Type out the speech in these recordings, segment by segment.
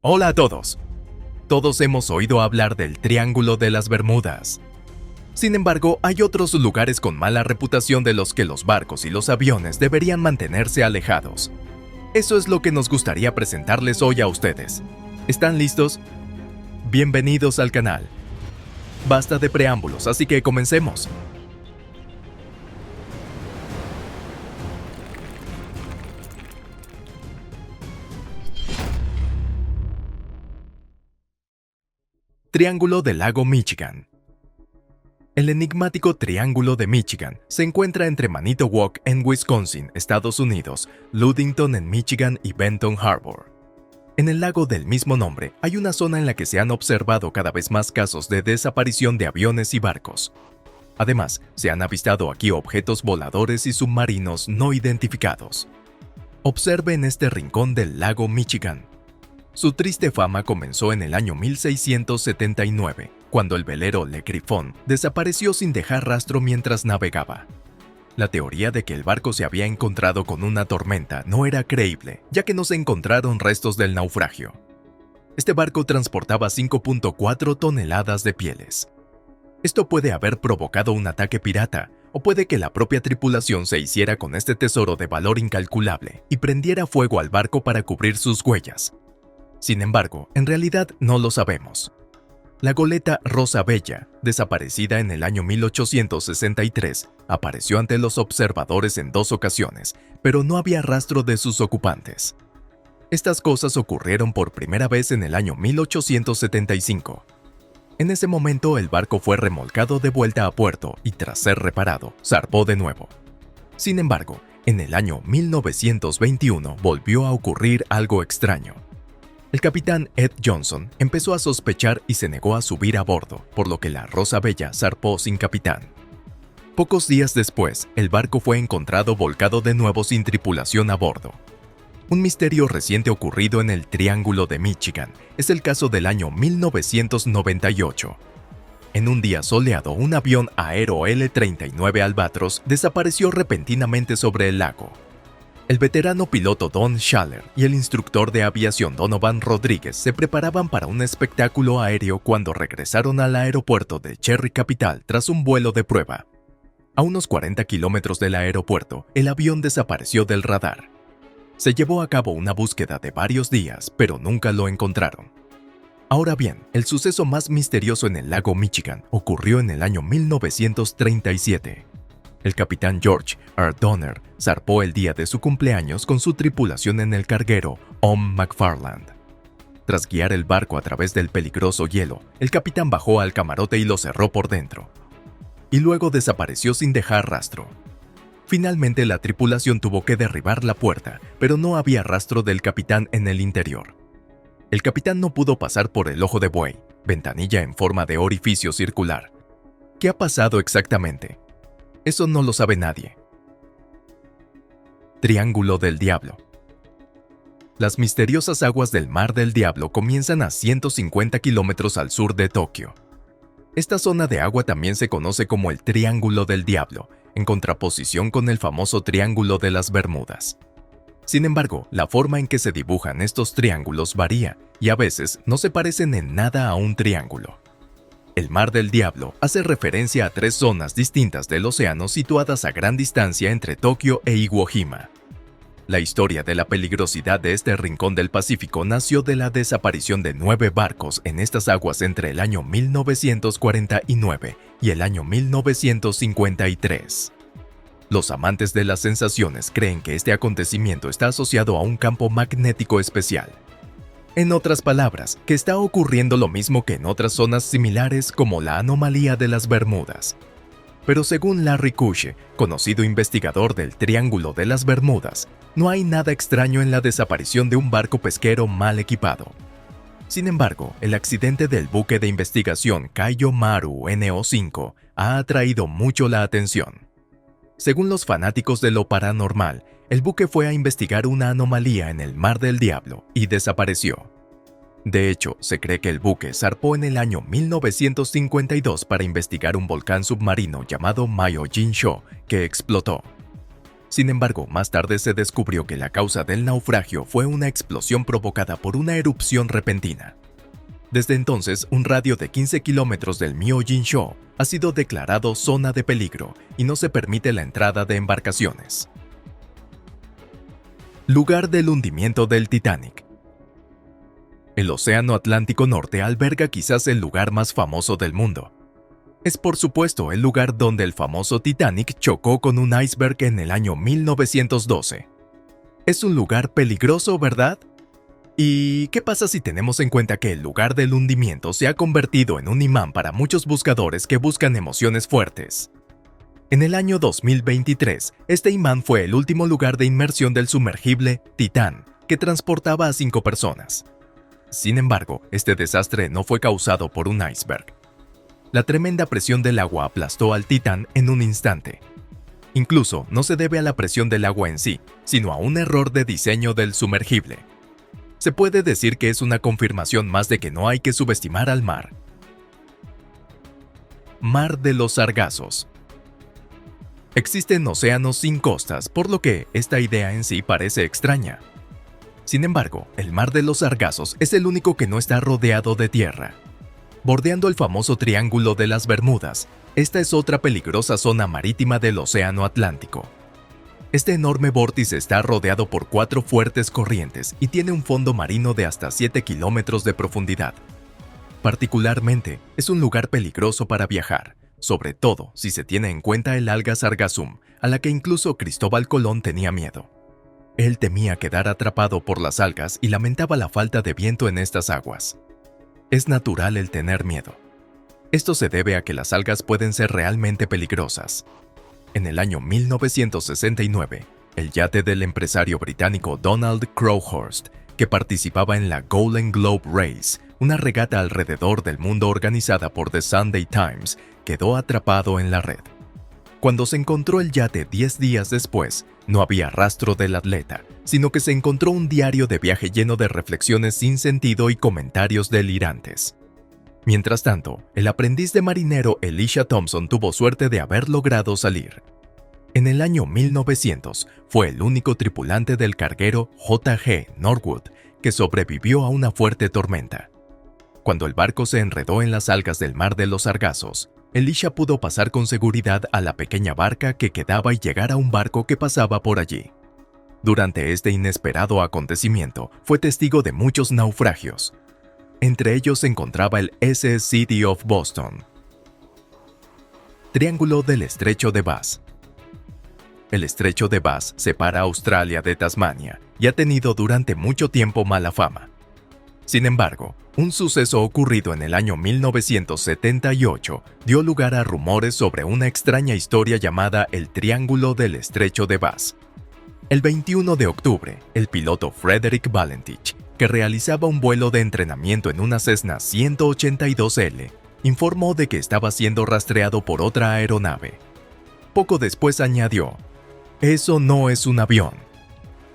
Hola a todos. Todos hemos oído hablar del Triángulo de las Bermudas. Sin embargo, hay otros lugares con mala reputación de los que los barcos y los aviones deberían mantenerse alejados. Eso es lo que nos gustaría presentarles hoy a ustedes. ¿Están listos? Bienvenidos al canal. Basta de preámbulos, así que comencemos. Triángulo del lago Michigan. El enigmático Triángulo de Michigan se encuentra entre Manitowoc en Wisconsin, Estados Unidos, Ludington en Michigan y Benton Harbor. En el lago del mismo nombre hay una zona en la que se han observado cada vez más casos de desaparición de aviones y barcos. Además, se han avistado aquí objetos voladores y submarinos no identificados. Observe en este rincón del lago Michigan. Su triste fama comenzó en el año 1679, cuando el velero Le Griffon desapareció sin dejar rastro mientras navegaba. La teoría de que el barco se había encontrado con una tormenta no era creíble, ya que no se encontraron restos del naufragio. Este barco transportaba 5.4 toneladas de pieles. Esto puede haber provocado un ataque pirata, o puede que la propia tripulación se hiciera con este tesoro de valor incalculable y prendiera fuego al barco para cubrir sus huellas. Sin embargo, en realidad no lo sabemos. La goleta Rosa Bella, desaparecida en el año 1863, apareció ante los observadores en 2 ocasiones, pero no había rastro de sus ocupantes. Estas cosas ocurrieron por primera vez en el año 1875. En ese momento el barco fue remolcado de vuelta a puerto y tras ser reparado, zarpó de nuevo. Sin embargo, en el año 1921 volvió a ocurrir algo extraño. El capitán Ed Johnson empezó a sospechar y se negó a subir a bordo, por lo que la Rosa Bella zarpó sin capitán. Pocos días después, el barco fue encontrado volcado de nuevo sin tripulación a bordo. Un misterio reciente ocurrido en el Triángulo de Michigan es el caso del año 1998. En un día soleado, un avión Aero L-39 Albatros desapareció repentinamente sobre el lago. El veterano piloto Don Schaller y el instructor de aviación Donovan Rodríguez se preparaban para un espectáculo aéreo cuando regresaron al aeropuerto de Cherry Capital tras un vuelo de prueba. A unos 40 kilómetros del aeropuerto, el avión desapareció del radar. Se llevó a cabo una búsqueda de varios días, pero nunca lo encontraron. Ahora bien, el suceso más misterioso en el lago Michigan ocurrió en el año 1937. El capitán George R. Donner zarpó el día de su cumpleaños con su tripulación en el carguero McFarland. Tras guiar el barco a través del peligroso hielo, el capitán bajó al camarote y lo cerró por dentro. Y luego desapareció sin dejar rastro. Finalmente la tripulación tuvo que derribar la puerta, pero no había rastro del capitán en el interior. El capitán no pudo pasar por el ojo de buey, ventanilla en forma de orificio circular. ¿Qué ha pasado exactamente? Eso no lo sabe nadie. Triángulo del Diablo. Las misteriosas aguas del Mar del Diablo comienzan a 150 kilómetros al sur de Tokio. Esta zona de agua también se conoce como el Triángulo del Diablo, en contraposición con el famoso Triángulo de las Bermudas. Sin embargo, la forma en que se dibujan estos triángulos varía y a veces no se parecen en nada a un triángulo. El Mar del Diablo hace referencia a 3 zonas distintas del océano situadas a gran distancia entre Tokio e Iwo Jima. La historia de la peligrosidad de este rincón del Pacífico nació de la desaparición de 9 barcos en estas aguas entre el año 1949 y el año 1953. Los amantes de las sensaciones creen que este acontecimiento está asociado a un campo magnético especial. En otras palabras, que está ocurriendo lo mismo que en otras zonas similares como la anomalía de las Bermudas. Pero según Larry Kusche, conocido investigador del Triángulo de las Bermudas, no hay nada extraño en la desaparición de un barco pesquero mal equipado. Sin embargo, el accidente del buque de investigación Kaiyo Maru NO5 ha atraído mucho la atención. Según los fanáticos de lo paranormal, el buque fue a investigar una anomalía en el Mar del Diablo y desapareció. De hecho, se cree que el buque zarpó en el año 1952 para investigar un volcán submarino llamado Myojin-sho, que explotó. Sin embargo, más tarde se descubrió que la causa del naufragio fue una explosión provocada por una erupción repentina. Desde entonces, un radio de 15 kilómetros del Myojin-sho ha sido declarado zona de peligro y no se permite la entrada de embarcaciones. Lugar del hundimiento del Titanic. El Océano Atlántico Norte alberga quizás el lugar más famoso del mundo. Es por supuesto el lugar donde el famoso Titanic chocó con un iceberg en el año 1912. Es un lugar peligroso, ¿verdad? ¿Y qué pasa si tenemos en cuenta que el lugar del hundimiento se ha convertido en un imán para muchos buscadores que buscan emociones fuertes? En el año 2023, este imán fue el último lugar de inmersión del sumergible Titán, que transportaba a 5 personas. Sin embargo, este desastre no fue causado por un iceberg. La tremenda presión del agua aplastó al Titán en un instante. Incluso no se debe a la presión del agua en sí, sino a un error de diseño del sumergible. Se puede decir que es una confirmación más de que no hay que subestimar al mar. Mar de los Sargazos. Existen océanos sin costas, por lo que esta idea en sí parece extraña. Sin embargo, el Mar de los Sargazos es el único que no está rodeado de tierra. Bordeando el famoso Triángulo de las Bermudas, esta es otra peligrosa zona marítima del Océano Atlántico. Este enorme vórtice está rodeado por 4 fuertes corrientes y tiene un fondo marino de hasta 7 kilómetros de profundidad. Particularmente, es un lugar peligroso para viajar, sobre todo si se tiene en cuenta el alga sargassum, a la que incluso Cristóbal Colón tenía miedo. Él temía quedar atrapado por las algas y lamentaba la falta de viento en estas aguas. Es natural el tener miedo. Esto se debe a que las algas pueden ser realmente peligrosas. En el año 1969, el yate del empresario británico Donald Crowhurst, que participaba en la Golden Globe Race, una regata alrededor del mundo organizada por The Sunday Times, quedó atrapado en la red. Cuando se encontró el yate 10 días después, no había rastro del atleta, sino que se encontró un diario de viaje lleno de reflexiones sin sentido y comentarios delirantes. Mientras tanto, el aprendiz de marinero Elisha Thompson tuvo suerte de haber logrado salir. En el año 1900, fue el único tripulante del carguero J.G. Norwood que sobrevivió a una fuerte tormenta. Cuando el barco se enredó en las algas del Mar de los Sargazos, Elisha pudo pasar con seguridad a la pequeña barca que quedaba y llegar a un barco que pasaba por allí. Durante este inesperado acontecimiento, fue testigo de muchos naufragios. Entre ellos se encontraba el SS City of Boston. Triángulo del Estrecho de Bass. El Estrecho de Bass separa a Australia de Tasmania y ha tenido durante mucho tiempo mala fama. Sin embargo, un suceso ocurrido en el año 1978 dio lugar a rumores sobre una extraña historia llamada el Triángulo del Estrecho de Bass. El 21 de octubre, el piloto Frederick Valentich, que realizaba un vuelo de entrenamiento en una Cessna 182L, informó de que estaba siendo rastreado por otra aeronave. Poco después añadió: «Eso no es un avión».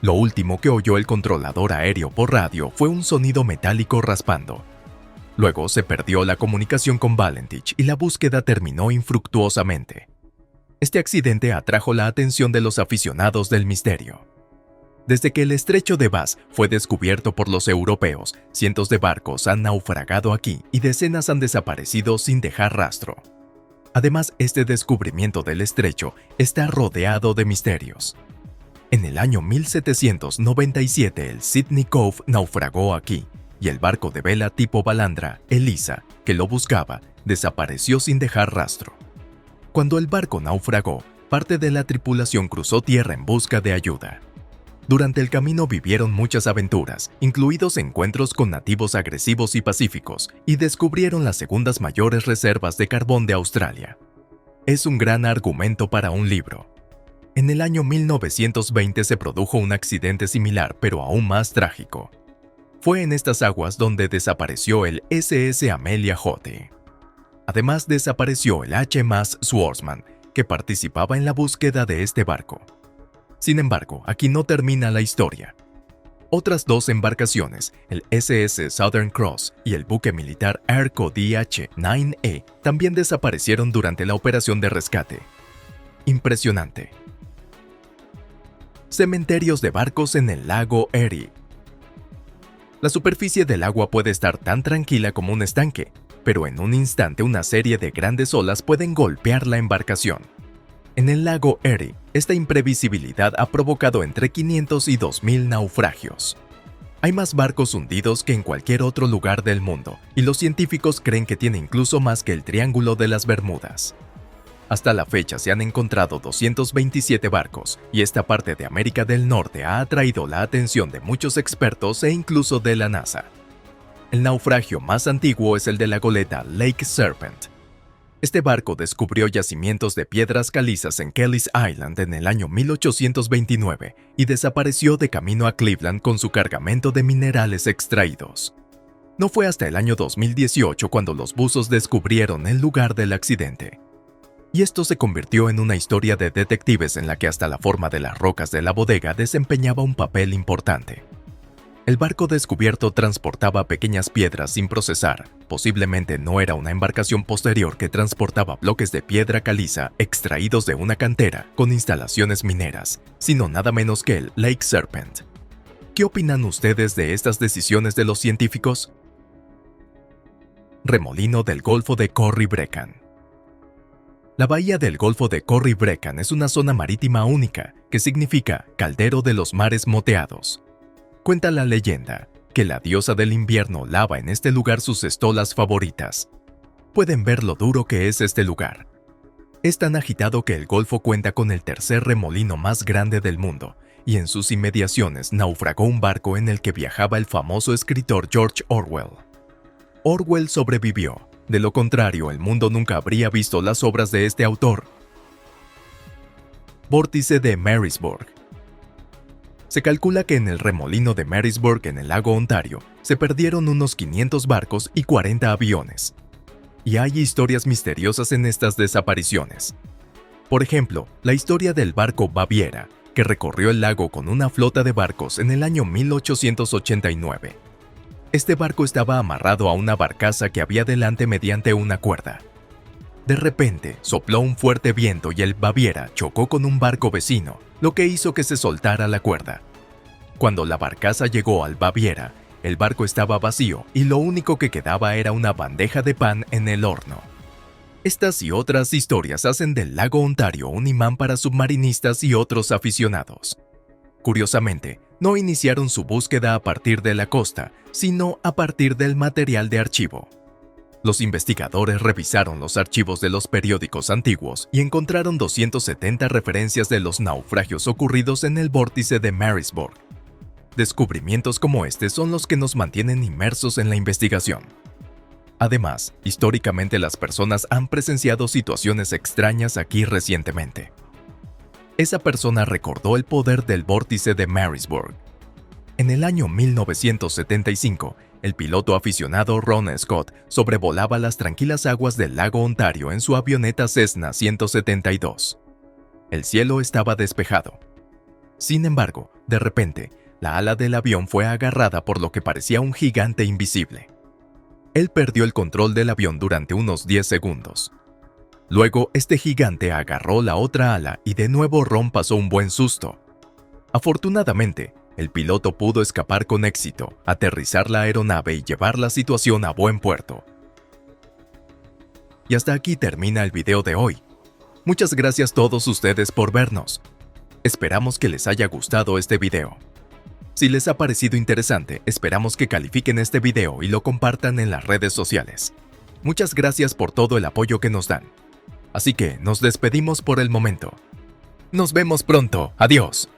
Lo último que oyó el controlador aéreo por radio fue un sonido metálico raspando. Luego se perdió la comunicación con Valentich y la búsqueda terminó infructuosamente. Este accidente atrajo la atención de los aficionados del misterio. Desde que el Estrecho de Bass fue descubierto por los europeos, cientos de barcos han naufragado aquí y decenas han desaparecido sin dejar rastro. Además, este descubrimiento del estrecho está rodeado de misterios. En el año 1797 el Sydney Cove naufragó aquí y el barco de vela tipo balandra, Elisa, que lo buscaba, desapareció sin dejar rastro. Cuando el barco naufragó, parte de la tripulación cruzó tierra en busca de ayuda. Durante el camino vivieron muchas aventuras, incluidos encuentros con nativos agresivos y pacíficos, y descubrieron las segundas mayores reservas de carbón de Australia. Es un gran argumento para un libro. En el año 1920 se produjo un accidente similar, pero aún más trágico. Fue en estas aguas donde desapareció el SS Amelia J. Además, desapareció el HMAS Swordsman, que participaba en la búsqueda de este barco. Sin embargo, aquí no termina la historia. Otras 2 embarcaciones, el SS Southern Cross y el buque militar Arco DH-9E, también desaparecieron durante la operación de rescate. Impresionante. Cementerios de barcos en el lago Erie. La superficie del agua puede estar tan tranquila como un estanque, pero en un instante una serie de grandes olas pueden golpear la embarcación. En el lago Erie, esta imprevisibilidad ha provocado entre 500 y 2.000 naufragios. Hay más barcos hundidos que en cualquier otro lugar del mundo, y los científicos creen que tiene incluso más que el Triángulo de las Bermudas. Hasta la fecha se han encontrado 227 barcos, y esta parte de América del Norte ha atraído la atención de muchos expertos e incluso de la NASA. El naufragio más antiguo es el de la goleta Lake Serpent. Este barco descubrió yacimientos de piedras calizas en Kellis Island en el año 1829 y desapareció de camino a Cleveland con su cargamento de minerales extraídos. No fue hasta el año 2018 cuando los buzos descubrieron el lugar del accidente. Y esto se convirtió en una historia de detectives en la que hasta la forma de las rocas de la bodega desempeñaba un papel importante. El barco descubierto transportaba pequeñas piedras sin procesar. Posiblemente no era una embarcación posterior que transportaba bloques de piedra caliza extraídos de una cantera con instalaciones mineras, sino nada menos que el Lake Serpent. ¿Qué opinan ustedes de estas decisiones de los científicos? Remolino del Golfo de Corryvreckan. La bahía del Golfo de Corryvreckan es una zona marítima única, que significa caldero de los mares moteados. Cuenta la leyenda que la diosa del invierno lava en este lugar sus estolas favoritas. Pueden ver lo duro que es este lugar. Es tan agitado que el golfo cuenta con el tercer remolino más grande del mundo, y en sus inmediaciones naufragó un barco en el que viajaba el famoso escritor George Orwell. Orwell sobrevivió. De lo contrario, el mundo nunca habría visto las obras de este autor. Vórtice de Marysburg. Se calcula que en el remolino de Marysburg en el lago Ontario se perdieron unos 500 barcos y 40 aviones. Y hay historias misteriosas en estas desapariciones. Por ejemplo, la historia del barco Baviera, que recorrió el lago con una flota de barcos en el año 1889. Este barco estaba amarrado a una barcaza que había delante mediante una cuerda. De repente, sopló un fuerte viento y el Baviera chocó con un barco vecino, lo que hizo que se soltara la cuerda. Cuando la barcaza llegó al Baviera, el barco estaba vacío y lo único que quedaba era una bandeja de pan en el horno. Estas y otras historias hacen del lago Ontario un imán para submarinistas y otros aficionados. Curiosamente, no iniciaron su búsqueda a partir de la costa, sino a partir del material de archivo. Los investigadores revisaron los archivos de los periódicos antiguos y encontraron 270 referencias de los naufragios ocurridos en el vórtice de Marysburg. Descubrimientos como este son los que nos mantienen inmersos en la investigación. Además, históricamente las personas han presenciado situaciones extrañas aquí recientemente. Esa persona recordó el poder del vórtice de Marysburg. En el año 1975, el piloto aficionado Ron Scott sobrevolaba las tranquilas aguas del lago Ontario en su avioneta Cessna 172. El cielo estaba despejado. Sin embargo, de repente, la ala del avión fue agarrada por lo que parecía un gigante invisible. Él perdió el control del avión durante unos 10 segundos. Luego, este gigante agarró la otra ala y de nuevo Ron pasó un buen susto. Afortunadamente, el piloto pudo escapar con éxito, aterrizar la aeronave y llevar la situación a buen puerto. Y hasta aquí termina el video de hoy. Muchas gracias a todos ustedes por vernos. Esperamos que les haya gustado este video. Si les ha parecido interesante, esperamos que califiquen este video y lo compartan en las redes sociales. Muchas gracias por todo el apoyo que nos dan. Así que nos despedimos por el momento. Nos vemos pronto. Adiós.